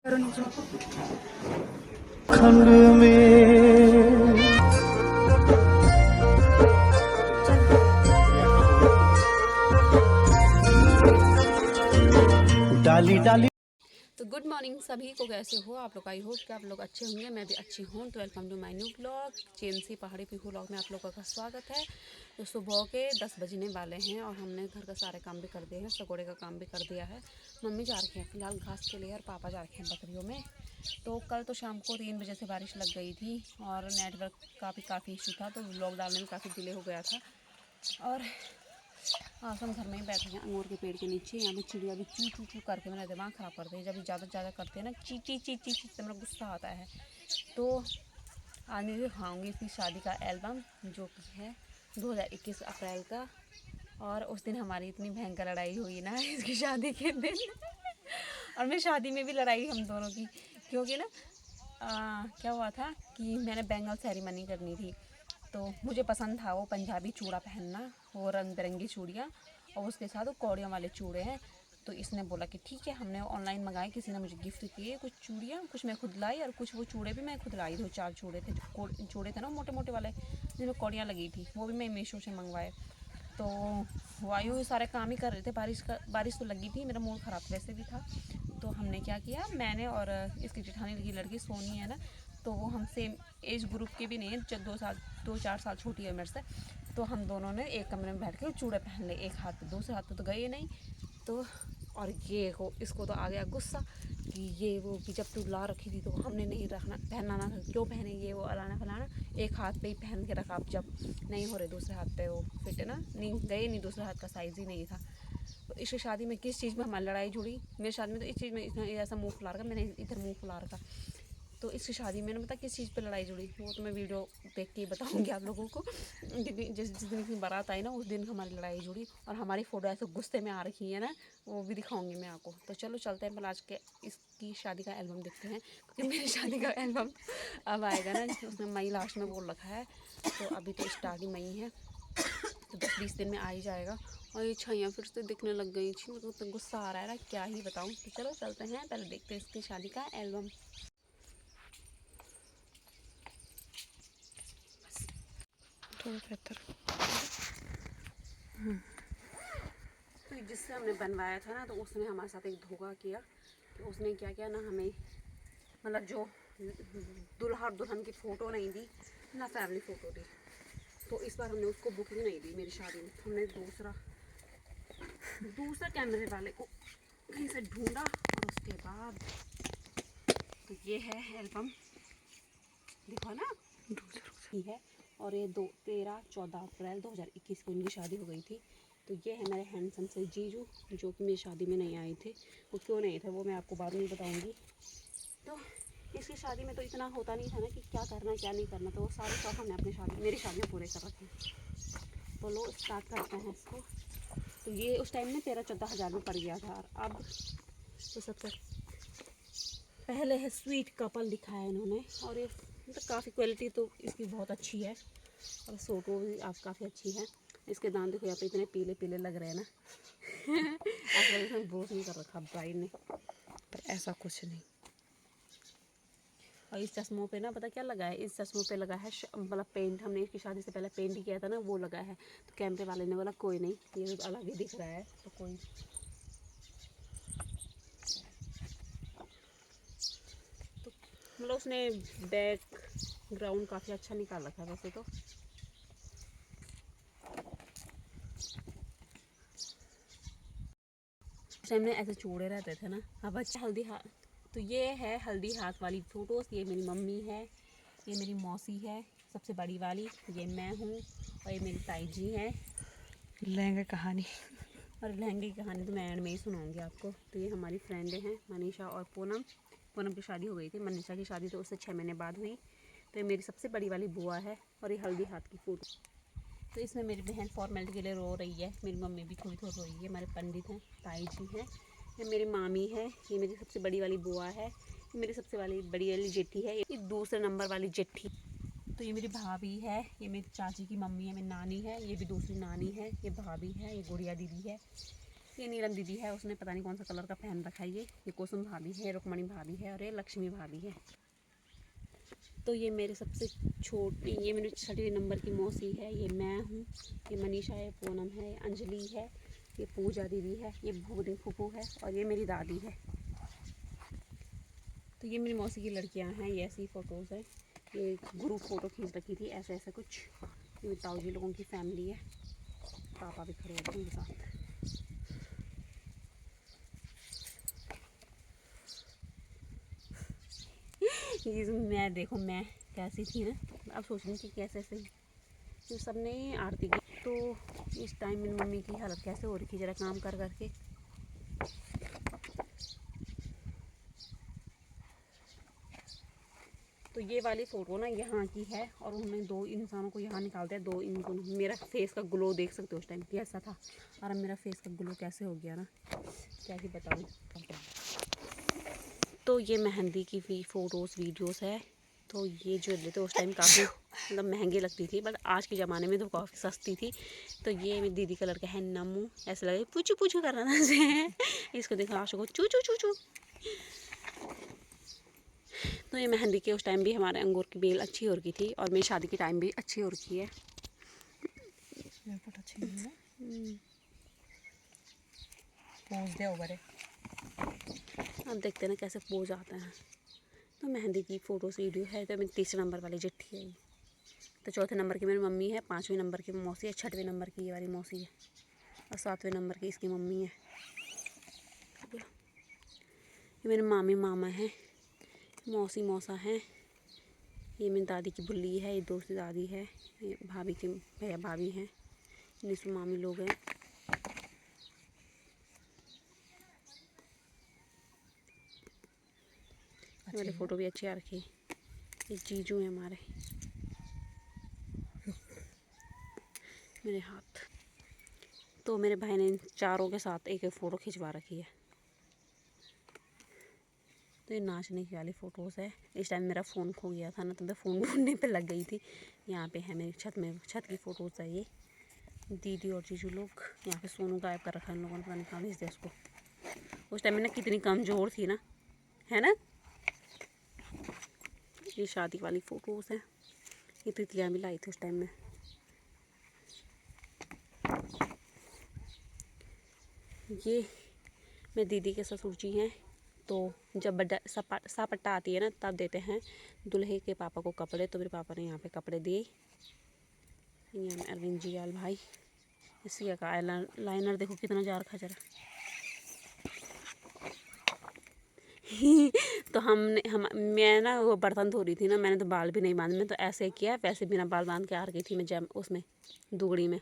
खंड में डाली डाली। तो गुड मॉर्निंग सभी को, कैसे हो आप लोग? आई होप कि आप लोग अच्छे होंगे, मैं भी अच्छी हूँ। तो welcome to my new blog. चेन सी पहाड़ी पे व्लॉग में आप लोगों का स्वागत है। तो सुबह के 10 बजने वाले हैं और हमने घर का सारे काम भी कर दिए हैं, सगोड़े का काम भी कर दिया है। मम्मी जा रखी हैं फिलहाल घास के लिए और पापा जा रखे हैं बकरियों में। तो कल तो शाम को 3 बजे से बारिश लग गई थी और नेटवर्क का भी काफ़ी इशू था, तो व्लॉग डालने में काफ़ी डिले हो गया था। और आज हम घर में ही बैठे हैं अंगूर के पेड़ के नीचे। यहाँ पे चिड़िया भी चू चू चू करके मेरा दिमाग ख़राब करते हैं। जब ज़्यादा ज़्यादा करते हैं ना ची ची ची ची ची, तो मेरा गुस्सा आता है। तो आज मैं दिखाऊँगी इसकी शादी का एल्बम, जो कि है 2021 अप्रैल का। और उस दिन हमारी इतनी भयंकर लड़ाई हुई ना इसकी शादी के दिन और मैं शादी में भी लड़ाई हम दोनों की, क्योंकि ना क्या हुआ था कि मैंने बैंगल सेरेमनी करनी थी। तो मुझे पसंद था वो पंजाबी चूड़ा पहनना, वो रंग बिरंगी चूड़ियाँ, और उसके साथ वो कौड़ियों वाले चूड़े हैं। तो इसने बोला कि ठीक है, हमने ऑनलाइन मंगाए, किसी ने मुझे गिफ्ट किए कुछ चूड़ियाँ, कुछ मैं खुद लाई और कुछ वो चूड़े भी मैं खुद लाई। 2-4 चूड़े थे, जो चूड़े थे ना मोटे मोटे वाले जिनमें कौड़ियाँ लगी थी, वो भी मैं मीशो से मंगवाए। तो वायु सारे काम ही कर रहे थे, बारिश तो लगी थी, मेरा मूड ख़राब वैसे भी था। तो हमने क्या किया, मैंने और इसकी जेठानी की लड़की सोनी है ना, तो वो हम सेम एज ग्रुप के भी नहीं है, जब 2-4 साल छोटी है मेरे से। तो हम दोनों ने एक कमरे में बैठ के चूड़े पहन ले, एक हाथ पे, दूसरे हाथ पे तो गए नहीं। तो और ये को इसको तो आ गया गुस्सा कि ये वो कि जब तू ला रखी थी तो हमने नहीं रखना, पहनाना था, क्यों पहने ये वो, अलाना फलाना। एक हाथ पे ही पहन के रखा, अब जब नहीं हो रहे दूसरे हाथ पे वो फिट है ना, नहीं गए नहीं, दूसरे हाथ का साइज़ ही नहीं था। तो इस शादी में किस चीज़ में हमारी लड़ाई जुड़ी, मेरी शादी में तो इस चीज़ में इसने ऐसा मुँह फुला रखा, मैंने इधर मुँह फुला रखा। तो इसकी शादी में ना पता किस चीज़ पे लड़ाई जुड़ी, वो तो मैं वीडियो देख के ही बताऊंगी आप लोगों को। क्योंकि जिस दिन की बारात आई ना, उस दिन हमारी लड़ाई जुड़ी और हमारी फ़ोटो ऐसे गुस्से में आ रखी है ना, वो भी दिखाऊंगी मैं आपको। तो चलो चलते हैं, पहले आज के इसकी शादी का एल्बम देखते हैं, क्योंकि मेरी शादी का एल्बम अब आएगा ना, उसने मई लास्ट में बोल रखा है। तो अभी तो स्टार्ट ही मई है, तो 10-20 दिन में आ ही जाएगा। और ये छाइयाँ फिर से दिखने लग गई थी, मेरे को तो गुस्सा आ रहा है ना, क्या ही बताऊँ। तो चलो चलते हैं, पहले देखते हैं इसकी शादी का एल्बम। थोड़ा बेहतर। तो जिससे हमने बनवाया था ना, तो उसने हमारे साथ एक धोखा किया कि उसने क्या किया ना, हमें मतलब जो दुल्हा और दुल्हन की फ़ोटो नहीं दी ना, फैमिली फ़ोटो दी। तो इस बार हमने उसको बुकिंग नहीं दी मेरी शादी में, हमने दूसरा कैमरे वाले को कहीं से ढूंढा। और उसके बाद तो ये है एल्बम, देखो ना, ही है। और ये 13-14 अप्रैल 2021 को उनकी शादी हो गई थी। तो ये है मेरे हैंडसम से जीजू, जो कि मेरी शादी में नहीं आए थे। वो क्यों नहीं थे वो मैं आपको बाद में बताऊंगी। तो इसकी शादी में तो इतना होता नहीं था ना कि क्या करना क्या नहीं करना, तो वो सारे शौक हमने अपनी मेरी शादी में पूरे कर रखे हैं। तो लो स्टार्ट करते हैं इसको। तो ये उस टाइम में 13-14 हज़ार में पड़ गया था, और अब तो सबसे पहले है स्वीट कपल दिखाया इन्होंने। और ये मतलब काफ़ी क्वालिटी तो इसकी बहुत अच्छी है, और फ़ोटो भी आप काफ़ी अच्छी है। इसके दांत देखो यहाँ पे इतने पीले पीले लग रहे हैं ना ऐसा लग रहा है ब्रोच नहीं कर रखा ब्राइड ने, पर ऐसा कुछ नहीं। और इस चश्मों पे ना पता क्या लगा है, इस चश्मों पे लगा है मतलब पेंट, हमने इसकी शादी से पहले पेंट किया था ना, वो लगा है। तो कैमरे वाले ने बोला कोई नहीं, ये अलग ही दिख रहा है, तो कोई। तो मतलब उसने बैकग्राउंड काफ़ी अच्छा निकाल रखा है वैसे तो। टाइम में ऐसे चूड़े रहते थे ना, अब अच्छा हल्दी हाथ। तो ये है हल्दी हाथ वाली फ़ोटोज़। ये मेरी मम्मी है, ये मेरी मौसी है सबसे बड़ी वाली, ये मैं हूँ, और ये मेरी ताई जी है। लहंगा कहानी और लहंगे की कहानी तो मैं एंड में ही सुनाऊंगी आपको। तो ये हमारी फ्रेंड हैं मनीषा और पूनम। पूनम की शादी हो गई थी, मनीषा की शादी तो उससे 6 महीने बाद हुई। तो ये मेरी सबसे बड़ी वाली बुआ है, और ये हल्दी हाथ की फ़ोटो। तो इसमें मेरी बहन फॉर्मेलिटी के लिए रो रही है, मेरी मम्मी भी थोड़ी थोड़ी रो रही है, हमारे पंडित हैं, ताई जी हैं, ये मेरी मामी है, ये मेरी सबसे बड़ी वाली बुआ है, ये मेरी सबसे बड़ी वाली जेठी है, ये दूसरे नंबर वाली जेठी। तो ये मेरी भाभी है, ये मेरी चाची की मम्मी है, मेरी नानी है, ये भी दूसरी नानी है, ये भाभी है, ये गुड़िया दीदी है, ये नीलम दीदी है, उसने पता नहीं कौन सा कलर का पहन रखा है। ये कुसुम भाभी है, रुक्मणी भाभी है और ये लक्ष्मी भाभी है। तो ये मेरे सबसे छोटी, ये मेरी 6वीं नंबर की मौसी है, ये मैं हूँ, ये मनीषा है, पूनम है, अंजलि है, ये पूजा दीदी है, ये भूरी फूफू है और ये मेरी दादी है। तो ये मेरी मौसी की लड़कियाँ हैं, ये ऐसी फ़ोटोज़ हैं। ये ग्रुप फ़ोटो खींच रखी थी ऐसे ऐसे कुछ। ये ताऊ जी लोगों की फैमिली है, पापा भी खड़े होते हैं उनके साथ। ये मैं देखो मैं कैसी थी ना, अब सोच रही थी कैसे ऐसे ये सब ने आरती की। तो इस टाइम मेरी मम्मी की हालत कैसे हो रही थी ज़रा काम कर करके। तो ये वाली फ़ोटो ना यहाँ की है और उन्होंने 2 इंसानों को यहाँ निकाल दिया, 2 इनको। मेरा फेस का ग्लो देख सकते हो उस टाइम कैसा था और अब मेरा फेस का ग्लो कैसे हो गया ना, क्या ही बताऊँ। तो ये मेहंदी की भी फ़ोटोज़ वीडियोस है। तो ये ज्वेलरी तो उस टाइम काफ़ी मतलब महंगी लगती थी, बट आज के ज़माने में तो काफ़ी सस्ती थी। तो ये मेरी दीदी का लड़का है नमू, ऐसा लगे पूछू पूछू कर रहा था इसको देखा आशा को चू चू चू चू। तो ये मेहंदी के उस टाइम भी हमारे अंगूर की बेल अच्छी हो रखी थी और मेरी शादी के टाइम भी अच्छी हो रखी है। पोज दे ओवर है। अब देखते हैं ना कैसे पोज आता है। तो मेहंदी की फ़ोटोज़ वीडियो है। तो मेरी 3रे नंबर वाली चिट्ठी है। तो 4थे नंबर की मेरी मम्मी है, 5वें नंबर की मौसी है, 6वें नंबर की ये वाली मौसी है और 7वें नंबर की इसकी मम्मी है। ये मेरे मामी मामा हैं, मौसी मौसा है, ये मेरी दादी की बुल्ली है, ये दूसरी दादी है, ये भाभी के भैया भाभी हैं, निसु मामी लोग हैं। वाली फ़ोटो भी अच्छी आ रखी है। ये जीजू हैं हमारे, मेरे हाथ। तो मेरे भाई ने इन चारों के साथ एक एक फ़ोटो खिंचवा रखी है। तो ये नाचने की वाली फ़ोटोज़ है। इस टाइम मेरा फ़ोन खो गया था ना, तो मैं फ़ोन ढूंढने पे लग गई थी। यहाँ पे है मेरी छत की फ़ोटोज़ है ये। दीदी और जीजू लोग। यहाँ पे सोनू गायब कर रखा है इन लोगों ने, पता नहीं कहाँ भेज दिया उसको। उस टाइम में ना कितनी कमज़ोर थी ना, है ना। ये शादी वाली फ़ोटोज़ हैं। ये तितलियाँ भी लाई थी उस टाइम में। ये मेरी दीदी के ससुर जी हैं। तो जब बड्डा सापट्टा आती है ना, तब देते हैं दूल्हे के पापा को कपड़े। तो मेरे पापा ने यहाँ पे कपड़े दिए। ये अरविंद जी आल भाई, इसी का लाइनर देखो कितना जा रखा जरा तो मैं ना वो बर्तन धो रही थी ना, मैंने तो बाल भी नहीं बांधे, मैं तो ऐसे किया, वैसे बिना बाल बांध के आ रही थी मैं उसमें दुगड़ी में।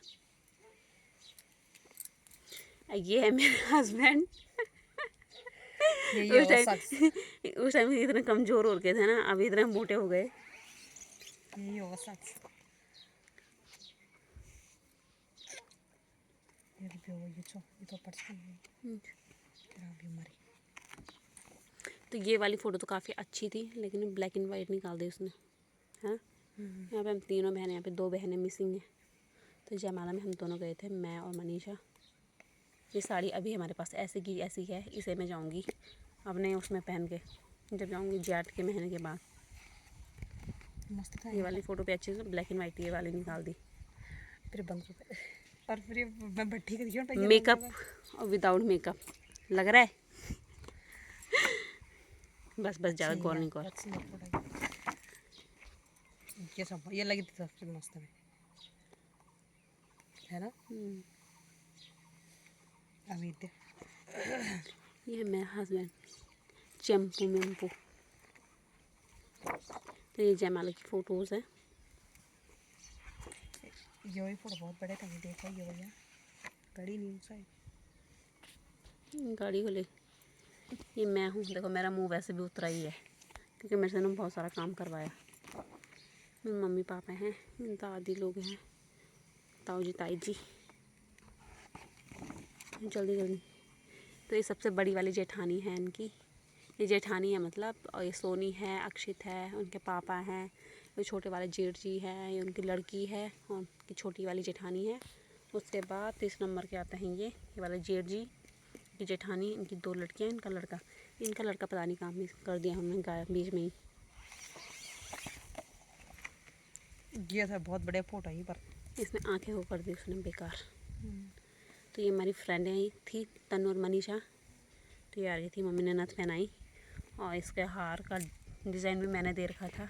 ये है मेरे हस्बैंड। उस टाइम इतने कमज़ोर हो गए थे ना, अभी इतने मोटे हो गए। यही होगा सच। ये तो तो ये वाली फ़ोटो तो काफ़ी अच्छी थी, लेकिन ब्लैक एंड वाइट निकाल दी उसने, है। यहाँ पे हम तीनों बहनें, यहाँ पे 2 बहनें मिसिंग हैं। तो जयमाला में हम दोनों गए थे, मैं और मनीषा। ये साड़ी अभी हमारे पास ऐसी की ऐसी है, इसे मैं जाऊँगी अपने उसमें पहन के जब जाऊँगी जेठ के महीने के बाद। मस्त था ये वाली फ़ोटो पे अच्छी है, ब्लैक एंड वाइट ये वाली निकाल दी। फिर बंद कर और फिर मैं भट्टी कर मेकअप और विदाउट मेकअप लग रहा है। बस ज़्यादा गौर नहीं कर। ये सब ये लगी थी सबसे मस्त में, है ना। अमित ये है मेरा हस्बैंड चैम्पू मेम्पू। तो ये जयमाला की फ़ोटोज़ हैं। ये वही फोटो बहुत बड़े थे, देखो ये भैया बड़ी नहीं साइड गाड़ी को ले। ये मैं हूँ, देखो मेरा मुंह वैसे भी उतरा ही है क्योंकि मेरे से ना बहुत सारा काम करवाया। मेरे मम्मी पापा हैं, दादी लोग हैं, ताऊ जी ताई जी। जल्दी जल्दी। तो ये सबसे बड़ी वाली जेठानी है इनकी, ये जेठानी है मतलब। और ये सोनी है, अक्षित है, उनके पापा हैं। ये छोटे वाले जेठ जी है, ये उनकी लड़की है और उनकी छोटी वाली जेठानी है। उसके बाद 30 नंबर के आते हैं ये वाले जेठ जी ये जेठानी, इनकी 2 लड़कियाँ, इनका लड़का पता नहीं कहाँ में कर दिया हमने गायब बीच में ही। ये था बहुत बड़े फोटो ही पर इसने आंखें वो कर दी उसने बेकार। तो ये हमारी फ्रेंड आई थी तनु और मनीषा, तो ये आ रही थी, मम्मी ने नथ पहनाई और इसके हार का डिज़ाइन भी मैंने दे रखा था।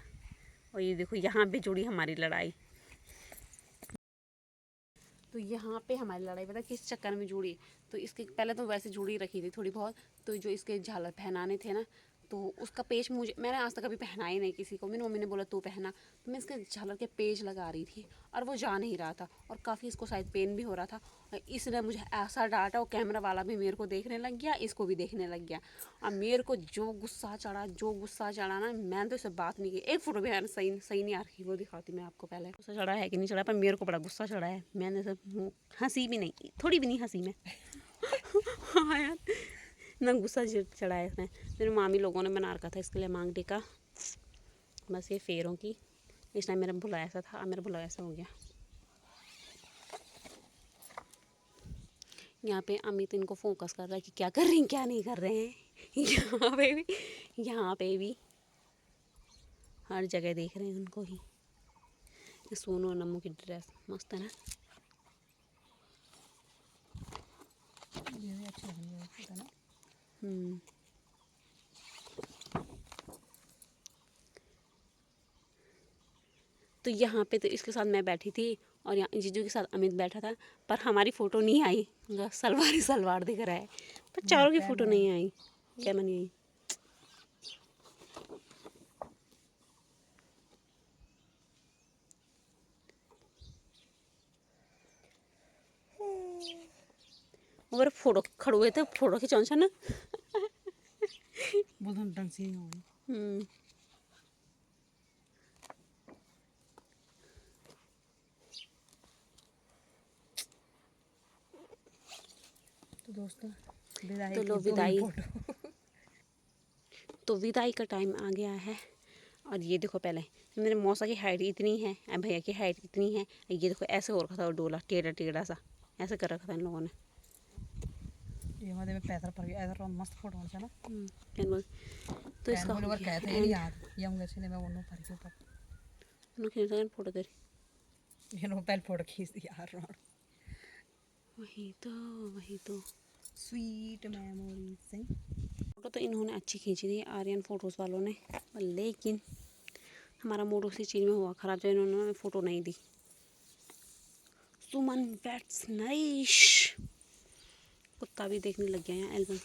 और ये देखो यहाँ पे जुड़ी हमारी लड़ाई। तो यहाँ पे हमारी लड़ाई पता किस चक्कर में जुड़ी, तो इसके पहले तो वैसे जुड़ी रखी थी थोड़ी बहुत, तो जो इसके झालर पहनाने थे ना, तो उसका पेच मैंने आज तक कभी पहना ही नहीं किसी को। मेरी मम्मी ने बोला तू पहना, तो मैं इसके झालर के पेच लगा रही थी और वो जा नहीं रहा था और काफ़ी इसको शायद पेन भी हो रहा था। और इसने मुझे ऐसा डांटा, और कैमरा वाला भी मेरे को देखने लग गया, इसको भी देखने लग गया। और मेरे को जो गुस्सा चढ़ा ना, मैंने तो इससे बात नहीं की। एक फ़ोटो भी यार सही नहीं आ रही, वो दिखाती मैं आपको पहले। गुस्सा चढ़ा है कि नहीं चढ़ा, पर मेरे को बड़ा गुस्सा चढ़ा है। मैंने सब हंसी भी नहीं, थोड़ी भी नहीं हंसी मैं। हाँ यार, ना गुस्सा चढ़ा है इसमें। मेरे मामी लोगों ने बना रखा था इसके लिए मांग टीका, बस ये फेरों की। इस टाइम मेरा भुला ऐसा था, अब मेरा भुला ऐसा हो गया। यहाँ पे अमित इनको फोकस कर रहा है कि क्या कर रही हैं क्या नहीं कर रहे हैं। यहाँ पे भी हर जगह देख रहे हैं उनको ही। सोनू और नम्मू की ड्रेस मस्त है ना। ये भी अच्छा है ना। तो यहाँ पे तो इसके साथ मैं बैठी थी और यहाँ जीजू के साथ अमित बैठा था, पर हमारी फ़ोटो नहीं आई। सलवार ही सलवार दिख रहा है, पर चारों की फ़ोटो नहीं आई। क्या नहीं आई। और फोटो खड़ुए थे, फोटो खिंचाउन छ ना। बोल हम ढंग से ही हो। तो दोस्तों विदाई तो लो की 2 विदाई। फोटो। तो विदाई का टाइम आ गया है। और ये देखो, पहले मेरे मौसा की हाइट इतनी है, भैया की हाइट इतनी है, ये देखो ऐसे हो रखा था, और डोला टेढ़ा टेढ़ा सा ऐसे कर रखा था इन लोगों ने। ये हमारे में पैदल पर गया ऐसा मस्त फोटो होना ना। तो इसका हो बोले गया कहते हैं याद ये हम जैसे ने मैं वोनो पर के ऊपर फोटो तेरी। ये नो पहले फोटो खींच दी यार। वही तो स्वीट मेमोरीज से फोटो तो इन्होंने अच्छी खींची थी आर्यन फोटोज़ वालों ने, लेकिन हमारा मूड उसी चीज़ में हुआ ख़राब जो इन्होंने फ़ोटो नहीं दी। सुमन वेट्स नरिश कुत्ता भी देखने लग गया यहाँ एल्बम।